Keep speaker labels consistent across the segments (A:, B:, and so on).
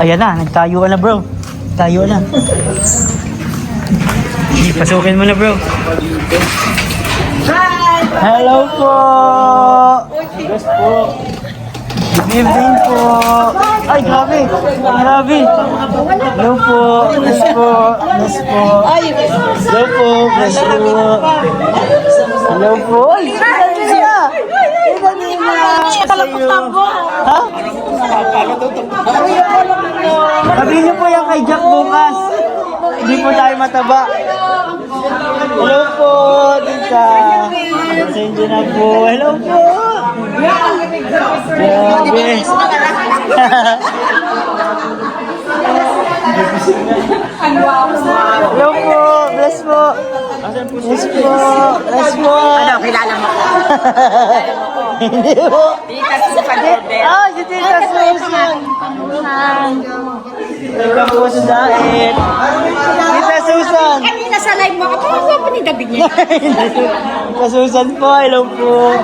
A: Ayan na, nagtayuan na bro. Tayo na. Pasukin mo na bro.
B: Hi!
A: Hello po! Yes po. Good evening po. Ay, grabe. Grabe. Hello po. Yes po. Yes po. Hello po. Yes po. Hello po. Ay, dali na. Dali na. Ha? Sabihin niyo po yan kay Jack bukas. Hindi po tayo mataba. Hello po, tita. Pasensya na po. Hello po. Grabe. Hello po. Bless po. Bless po. Bless po.
B: Ano, kilala mo?
A: Hindi po.
B: Tita Susan Cordero.
A: Ah, si Tita Susan. Welcome po sa diet. Tita Susan.
B: Kanina sa live mo, ako pa panigabig niya.
A: Tita Susan po, hello po.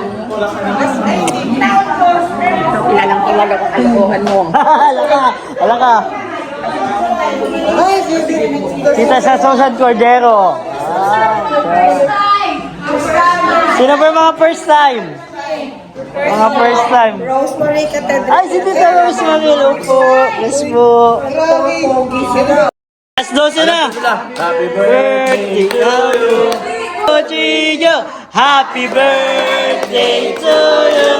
B: Kilalang kilala ko kalokohan mo.
A: Hala ka. Tita sa Susan Cordero. Sino ba yung mga first time? Mga first time.
B: Rosemary Cathedral.
A: Ay, si Tita Rosemary, hello po. Bless po. Alas 12 na. Happy birthday to you. Chino. Happy birthday to you.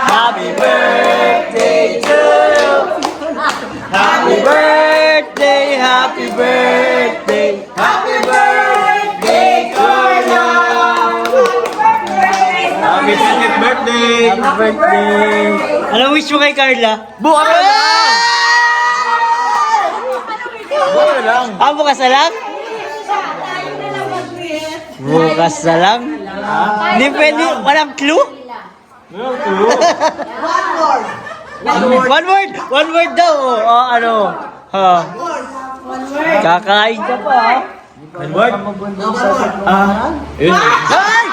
A: Happy birthday to you. Happy birthday, happy birthday. Happy birthday to you.
C: Happy 20th birthday!
A: Happy birthday. Ano wish mo kay Carla?
C: Bukas na lang! Bukas na lang!
A: Ah, bukas na lang? Bukas na lang? Hindi pwede, walang clue? One word daw. Oh, ano? Ha. Kakain ka pa, ha?
C: One word? Yun eh.
A: Ay!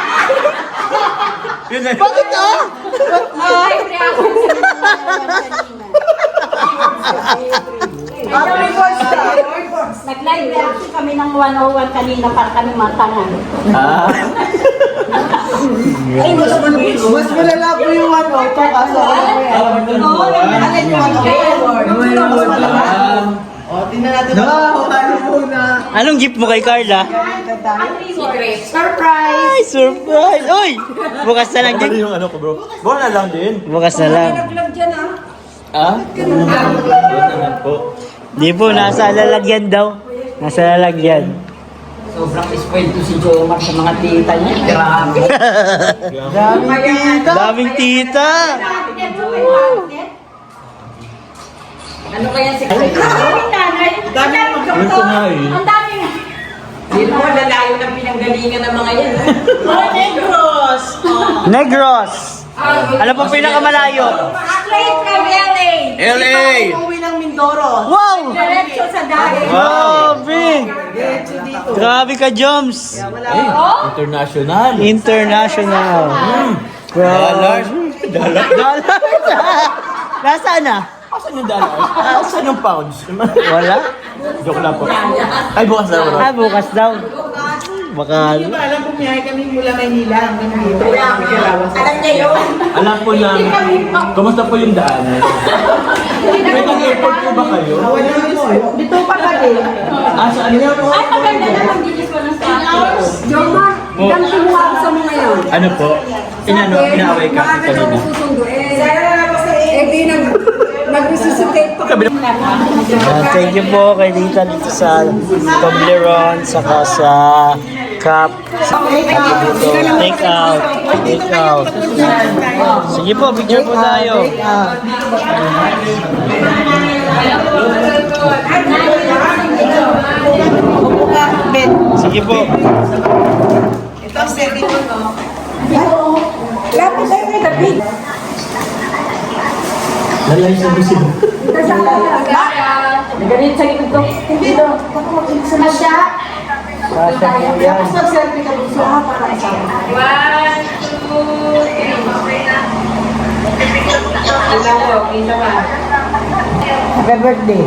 C: Yun eh.
A: Bakit ah?
D: Nag-live reaction kami ng 101 kanina para kami matangan.
A: Ah.
D: Ay,
B: Mas malala po yung one auto kaso tingnan natin.
A: Anong gift mo kay Carla?
D: surprise!
A: Ay, surprise! Uy! Bukas na lang
C: Ano
A: din.
C: yung ano ko bro? Bukas na lang din.
A: Bukas na lang.
C: Ah? Bukas na lang po.
A: Di po, nasa lalagyan daw. Nasa lalagyan.
B: Sobrang spoiled to si Jomar sa mga tita niya. Grabe.
A: Daming tita!
D: Ano kaya si Ang daming nanay! Ang daming
C: Yun ko nga eh.
D: Ang daming
B: Hindi mo lalayo ng pinanggalingan ng mga yan.
D: Negros!
A: Negros! Ano po pinakamalayo?
D: Straight from LA!
C: LA!
B: Uwi ng Mindoro.
A: Wow!
D: Diretso sa dagat.
A: Grabe! Grabe ka, Joms!
C: International.
A: International.
C: Dollar.
A: Grabe.
C: Dollar.
A: Dollar! Nasaan na?
C: Asan yung dollar? Asan yung pounds?
A: Wala?
C: Joke lang po. Ay, bukas na bro.
A: Ah, bukas daw. Baka...
B: Hindi ba alam bumiyahe kami mula Maynila hanggang dito?
D: Alam niya yun?
C: Alam po lang. Kumusta po yung daan? May nag-airport po ba kayo?
B: Dito pa ka din.
C: Ah, saan yun?
D: Ay, maganda naman dinis ko ng status. Jomar, ganito mo ako sa mga yun.
C: Ano po? Inaaway ka kanina.
A: Thank you po kay Dita dito sa Toblerone, saka sa Cup. Take out. Take out. Sige po, picture po tayo. Sige po.
B: Ito ang serving ko, no? Lapit tayo kay David.
C: Lalay sa busin.
D: Ganit sa gilid ko. Hindi daw. Sama siya.
B: Tapos mag-selfie ka dito para isa.
D: 1, 2, 3. Okay na. Ilaw ko. Ilaw ka.
B: Happy birthday.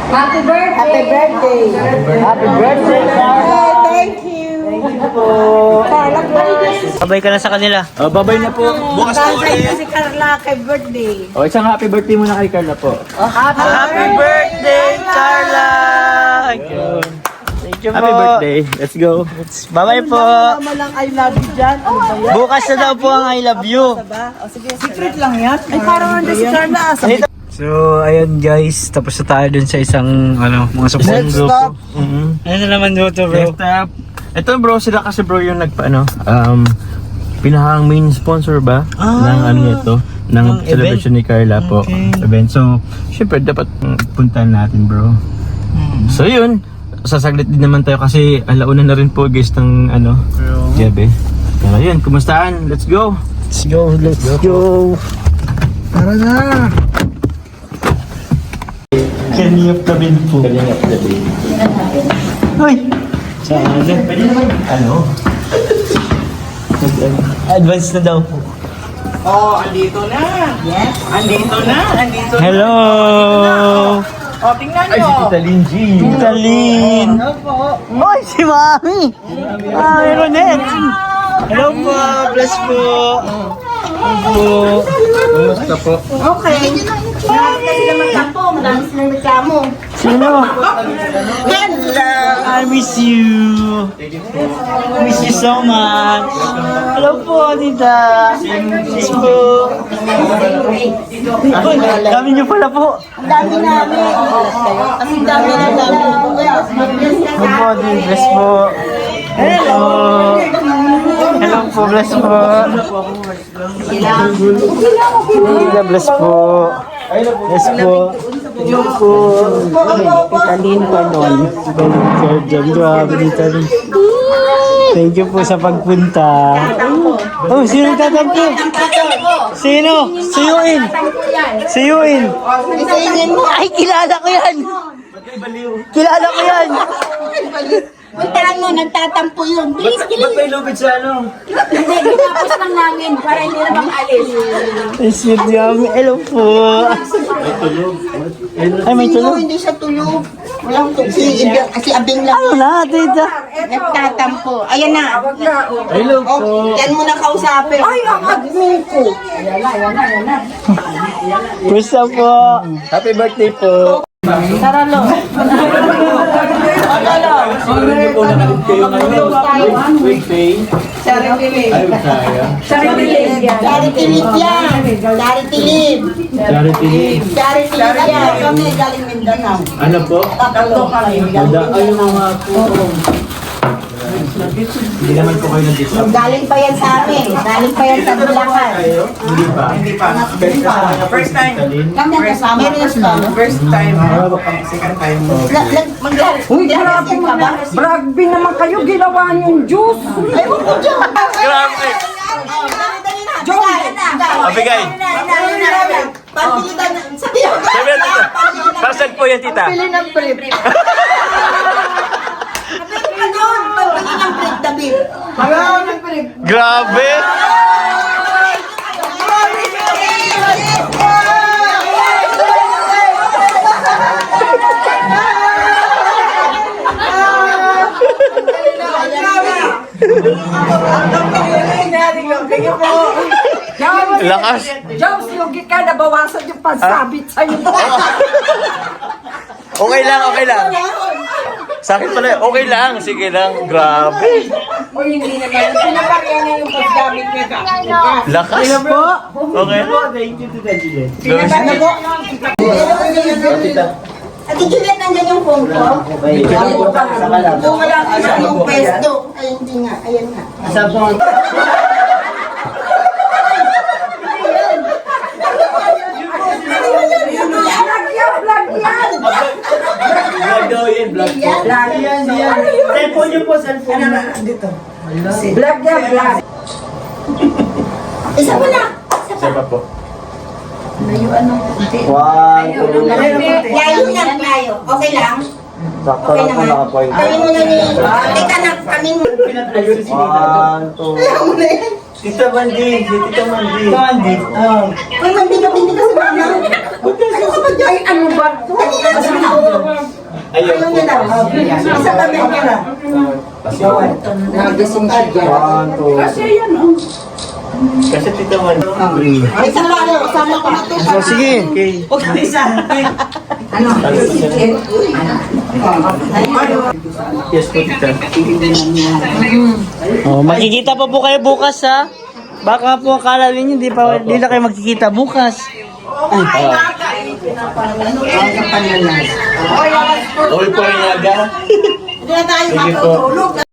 D: Happy birthday!
B: Happy birthday.
A: Happy birthday, Carla!
B: Thank you.
A: Thank you po.
B: Carla, birthday.
A: Babay ka na sa kanila.
C: Babay na po. Bukas po ulit.
B: Si Carla, kay birthday.
C: O, isang happy birthday muna kay Carla po.
A: Happy birthday, Carla! Thank you po.
C: Happy birthday. Let's go.
A: Bye-bye po.
B: Tama lang I love you dyan. Ano ba yan?
A: Bukas na daw po ang I love you.
B: Ba? O sige, secret lang yan. Ay, parang hindi si Carla.
A: So, ayun guys, tapos na tayo dun sa isang, mga support
B: Next
A: group.
B: stop.
A: Ano na naman dito, bro?
C: Next up. Ito bro, sila kasi bro yung pinakang main sponsor ba? Ng ito? Ng
A: ng
C: celebration ni Carla po.
A: Okay.
C: Event. So, syempre dapat puntahan natin bro. So yun, sasaglit din naman tayo kasi alauna na rin po guys ng gabi. Pero yun, kumustahan? Let's go!
A: Let's go, let's go.
B: Tara na.
A: Kaniyap kami po.
C: Kanina up the day.
A: Hoy! Saan?
C: Pwede naman,
A: Advance na daw po.
B: Oh, andito na. Yes. Andito na. Andito na.
A: Hello!
B: Oh, tingnan
C: Ay, si
B: nyo.
C: Tita Linji!
A: Tita Lynn!
B: Ano po?
A: Hoy, si Mami! Mami Ronette! Hello po! Bless po! Hello po!
C: Kumusta po?
B: Okay.
D: Marami na sila magkampo. Marami silang reklamo.
A: Sino?
B: Hello.
A: I miss you! Miss you so much! Hello po, Tita! Miss po! Uy, dami niyo pala po!
B: Ang dami namin. Ang dami na dami.
A: Hello po, Tita. Bless po! Hello! Hello po, bless po! Tita, bless po! Bless po! Hello po! Tita Lynn pa nun. Sir John, grabe Tita Lynn. Thank you po sa pagpunta. Oh, sino tatampo? Sino? Siyuin! Siyuin! Ay, kilala ko yan! Kilala ko yan!
D: Puntahan mo, nagtatampo yun. Please,
C: Ba't may lupit sa
D: Hindi, tinapos lang namin para hindi na makaalis.
A: Ay, sweet yummy. Hello po. Ay, may tulog.
B: Hindi siya tulog. Walang tulog. Si Abing lang.
A: Ano na, tita?
B: Nagtatampo. Ayan na.
C: Hello po!
B: Yan mo na kausapin. Ay, ang admin ko.
A: Gusto po.
C: Happy birthday po!
B: Saralo.
C: Siguro po nakalit kayo ngayon. Weekday.
B: Charity
C: Ay, kaya.
B: Charity leave yan. Charity leave.
C: Charity leave.
B: Charity leave yan. Kami galing Mindanao.
C: Ano po?
B: Tatlo kami.
C: Ayun mga po. Hindi naman po kayo nag-disrupt.
B: Galing pa yan sa amin. Galing pa yan sa Bulacan.
C: Hindi pa.
E: First time.
B: Kami ang kasama. Meron na sila.
E: First time. Second time.
B: Uy, grabe ka ba?
F: Rugby naman kayo, ginawa niyong juice.
B: Ayaw ko dyan.
C: Grabe! Mabigay.
B: Pagpilitan. Sabi ako.
C: Sabi na tita. Pasan po yan tita.
B: Pili ng brief. Pagpili ng brief, David.
C: Grabe! Lakas!
F: Jobs, lugi ka, nabawasan yung pagsabit sa'yo.
C: Okay lang, okay lang. Sa akin pala, okay lang. Sige lang. Grabe.
F: O hindi naman, pinaparya na yung paggamit niya ka.
C: Lakas po. Okay.
A: Thank you, Tita Juliet.
B: Ano po? Ate Juliet, nandyan yung phone ko. Kung wala ka sa yung pwesto. Ay, hindi nga. Ayan nga.
A: Asap po.
C: Vlog daw yan, vlog po.
A: Cellphone niyo po, cellphone.
F: Vlog yan, vlog.
B: Isa pa na.
C: Isa pa po.
A: One, two,
B: Layo na, layo. Okay lang?
A: sakto
B: Okay
A: lang po
B: naman.
A: nakapoint.
B: Kami muna ni... Teka na, kami muna.
A: One, two. Tita Mandi, si Tita Mandi. Mandi.
B: Uy, mandi ka sa mama.
F: Ay, ano ba?
C: Ayaw po.
F: Isa ba may kira? Nagising siya dyan.
E: Kasi yan, oh.
C: Kasi tita man.
B: Ay, kasama ko na to.
A: Oh, sige.
C: Yes po tita.
A: Oh, makikita pa po kayo bukas ha. Baka po akala ninyo di na kayo magkikita bukas.
C: Uy po rin aga.
B: Hindi na tayo
C: Sige po.
B: matutulog.